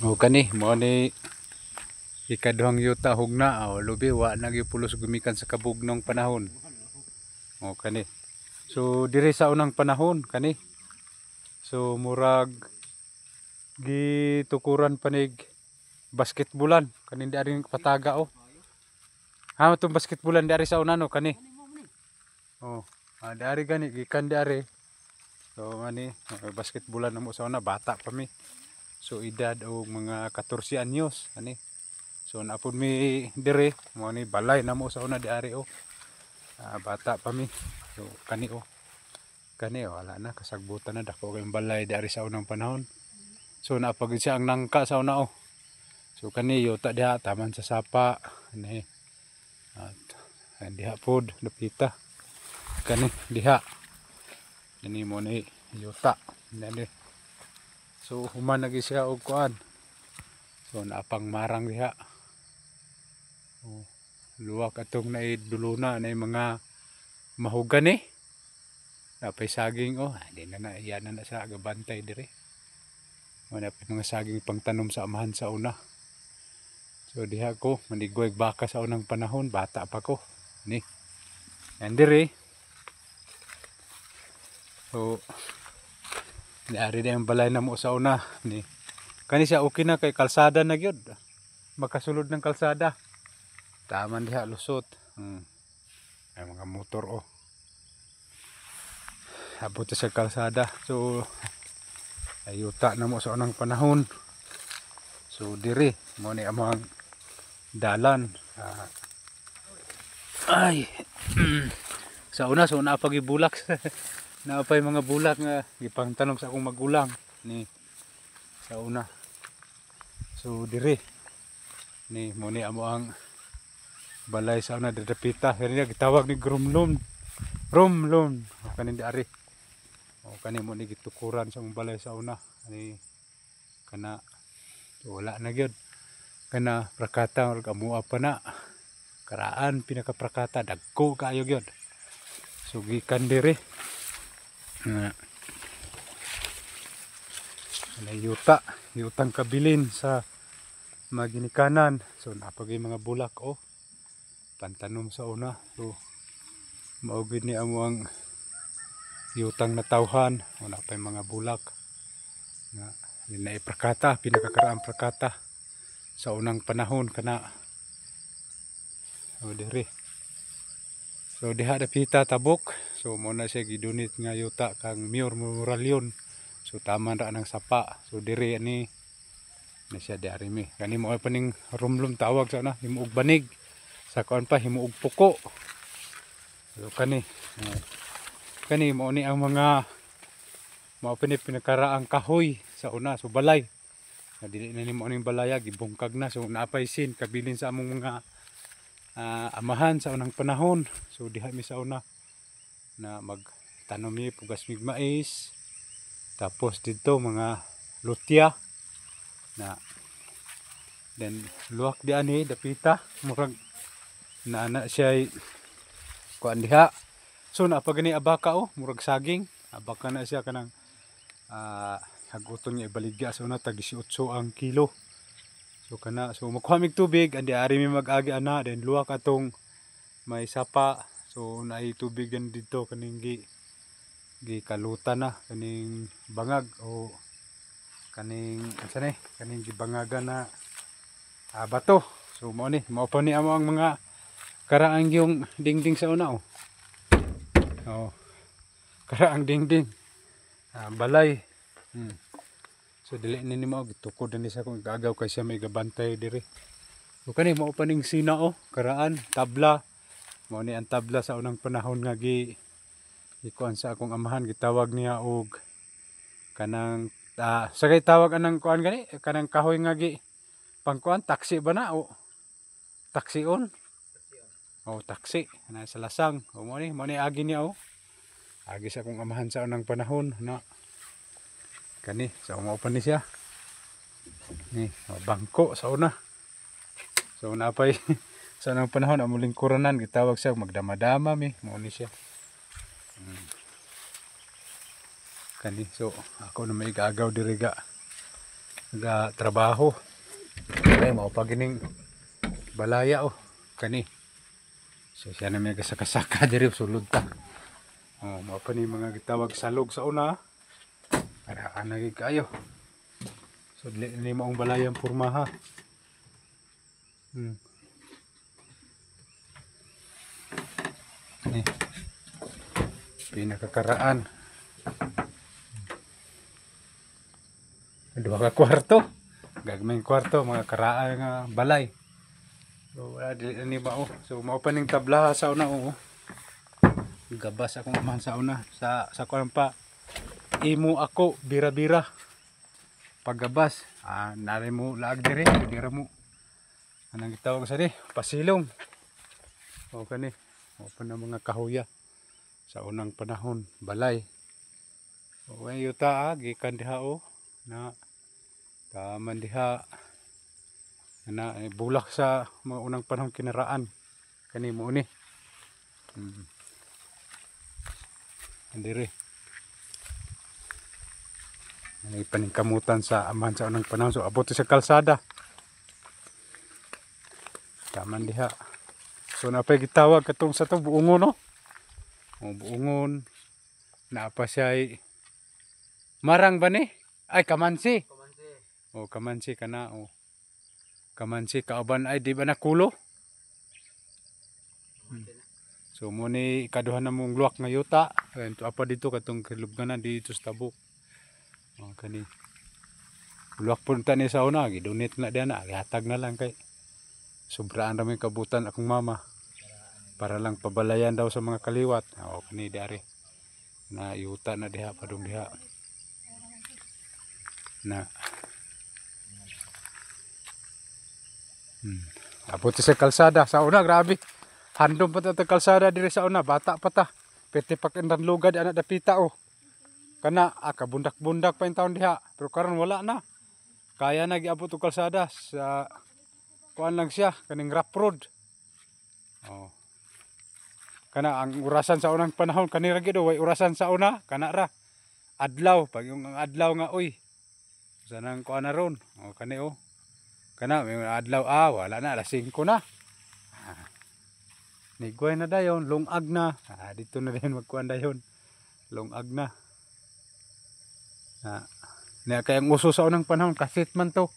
O kani mo ni ikaduhang yuta hugna o lubi wa nagyupulos gumikan sa kabugnong panahon. O kani. So diri sa unang panahon kani. So murag gitukuran panig basketbulan kanin di rin pataga o. Ha tong basketbulan di ari sa unano kani. Oh, di ari gani gikan di ari. So ani basketbulan namo sa una bata pa mi. So edad og mga 14 anyos ani. So napod mi dire mo ni balay namo sa una di ari o. Bata pa mi. So kani o. Kani wala na kasagbutan na dako kay balay di ari sa unang panahon. So napagid siya ang nangka sa una o. So kani yuta diha taman sa sapa ani. At diha pod napita. Kani diha. Ini mo ni yuta. Nani. So human lagi siya og kuan. So napang marang diha. Oh, luwak atong naiduluna na mga mahugan eh. Napay saging oh, di na iyan na sa gabantay dire. Wala pa mga saging pangtanom sa amahan sa una. So diha ko manigway baka sa unang panahon, bata pa ko. Ni. And dire. So diari na yung balay na mo sa una ni. Kani siya okay na kay kalsada na gyud. Makasulod ng kalsada. Taman diha lusot. Ay mga motor oh. Abot sa kalsada. So ayuta na mo sa unang panahon. So diri mo ni amang dalan. Ay. Sa una so napagibulak. Napay mga bulak nga gipangtanom sa akong magulang ni sa una. So diri ni mo ni amo ang balay sa una dadapita. Kani gitawag ni Grumlum. Rumlum kanin di ari. O kani mo ni gitukuran sa akong balay sa una. Ani kana wala na gyud. Kana prakata or kamua pa na. Karaan pinaka prakata dagko kaayo gyud. So gikan diri. Yutang kabilin sa maginikanan. So napagay mga bulak oh. Pantanom sa una. So maugid ni amo ang yutang natawhan. Wala pa mga bulak. Na iprakata, pinakakaraang prakata sa unang panahon kana. O diri. So diha dapita tabok. So muna siya gidunit nga yuta kang Mayor Moralion. So taman ra ng sapa. So diri ani na siya diari mi. Kani mo pa ning rumlum tawag sa na himuog banig. Sa kuan pa himuog puko. So kani mo ni ang mga mao pinakaraang kahoy sa una so balay. Dili na ni mo ning balaya gibungkag na so naapay sin kabilin sa among mga amahan sa unang panahon. So diha mi sa una na magtanom mi pugas mig mais. Tapos dito mga lutya na then luwak di ani dapita murag na siya kuan diha. So napagani abaka oh murag saging. Abaka na siya kanang haguton nga ibaligya sa una tag 18 ang kilo. So kana so makuha mig tubig andi ari mi mag-agi ana then luwak atong may sapa. So naay tubig yan dito kaning gikalutan na kaning bangag o kaning ansa kaning gibangagan na bato. So mao ni mao pa ni amo ang mga karaang yung dingding sa una oh. Oh. Karaang dingding. Balay. So dili ni mao gitukod ni sa kung gagaw kay siya may gabantay diri. So kani mao pa ning sina oh, karaan tabla. Mao ni ang tabla sa unang panahon nga gikuan sa akong amahan gitawag niya og kanang sagay tawag anang kuan gani kanang kahoy nga pangkuan taksi ba na o taksion. Oh taksi na sa lasang. O mo ni agi niya oh. Agi sa akong amahan sa unang panahon na kani so mao pa ni siya. Ni bangko sa una. So napay sa unang panahon among lingkuranan gitawag siya magdama-dama mi mao ni siya. Kani so ako na may gagaw diri ga trabaho. Kaya mao pa gining balaya kani. So siya na may kasaka diri sulod ta. Mao pa ni mga gitawag salog sa una. Para anagi kayo. So ni maong balayang pormaha. Ni pinakakaraan. Dua ka kwarto. Gagmayng kwarto mga karaan nga balay. So wala dili ni mao. So mao pa ning tablaha sa una Gabas akong amahan sa una sa kuan pa. Imo ako bira-bira. Paggabas, nari mo laag dire, dira mo. Anong gitawag sa di? Pasilong. O kani, o pa na mga kahuya sa unang panahon, balay. O yuta gikan diha na taman diha na bulak sa mga unang panahon kinaraan. Kani mo ni. Andire. May paningkamutan sa amahan sa unang panahon. So abot sa kalsada. Taman diha. So napay gitawag katong sa to buungon no. Buungon. Naapa siya marang ba ni? Ay kamansi. Kamansi kana Kamansi kauban ay di ba nakulo? So mo ni kaduhan na mong luwak nga yuta. Ito apa dito katong kilubganan dito sa tabok. Kani luwak punta ni sa una gidunit na diyan gihatag na lang kay sobraan ra may kabutan akong mama para lang pabalayan daw sa mga kaliwat. Kani diari na yuta na diha padung diha na abot sa kalsada sa una grabe handom pa ta kalsada diri sa una bata pa ta pete pakindan lugad anak dapita kana kabundak-bundak pa yung taon diha pero karon wala na kaya na giabot og kalsada sa kuan lang siya kaning rough road kana ang urasan sa unang panahon kani ra gid way urasan sa una kana ra adlaw pag yung adlaw nga sanang kuan na ron kani kana may adlaw wala na alas 5 na nigway na dayon lungag na dito na din magkuan dayon lungag na kaya ang uso sa unang panahon kaset man to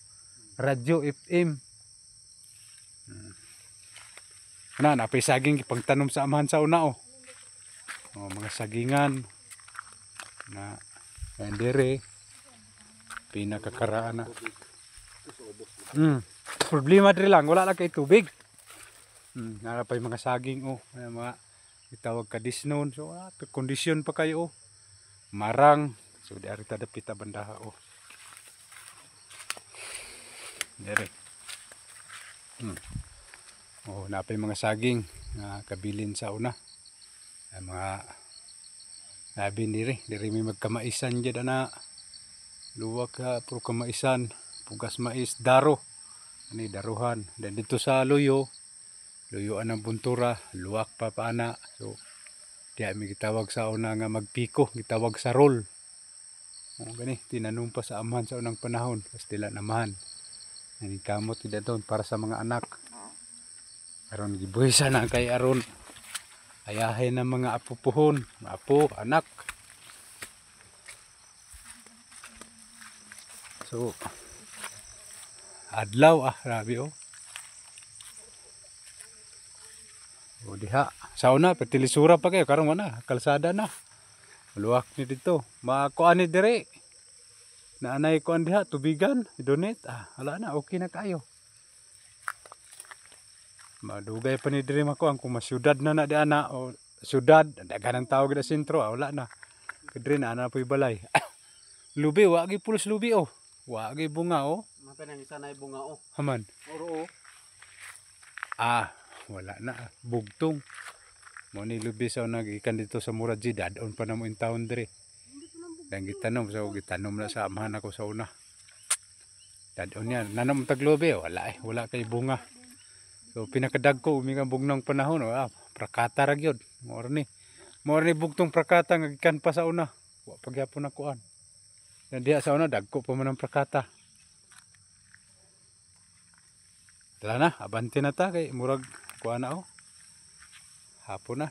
radyo FM napay saging ipagtanom sa amahan sa una mga sagingan na endere pinakakaraan na problema diri lang wala lang kay tubig napay mga saging mga itawag kadisnon so kondisyon pa kayo marang so di ari ta dapita bandaha dire napay mga saging na kabilin sa una mga labi diri may magkamaisan jud ana luwag ka puro kamaisan pugas mais daro ani daruhan dan dito sa luyo ang buntura luwak pa paana so diya may gitawag sa una nga magpiko gitawag sa roll gani tinanong pa sa amahan sa unang panahon kasi tila namahan ani kamot tidak doon para sa mga anak aron gibuhisan na kay aron ayahin ng mga apupuhon apo anak so adlaw grabe diha sa una petilisura pa kayo karon wala kalsada na luwak ni dito makuan ni dire na anay kuan diha tubigan idonit wala na okay na kayo madugay pa ni dire makuan kung masyudad na di ana o syudad daghan ang tawag na sentro wala na kadre na ana poy balay lubi wa gi pulos lubi wa gi bunga matanang isa na bunga haman oro wala na bugtong mo ni lubi sa nagikan dito sa Muraji dadon pa na mo in town dire dan gitanom na sa amahan ako sa una dadon yan nanom tag lubi wala kay bunga so pinakadagko umingang bugnang panahon prakata ra gyud mo ni bugtong prakata nga gikan pa sa una wa pagyapon nakuan dan diha sa una dagko pa man ang prakata Wala na, abante na ta kay murag kuha na oh. Hapon na.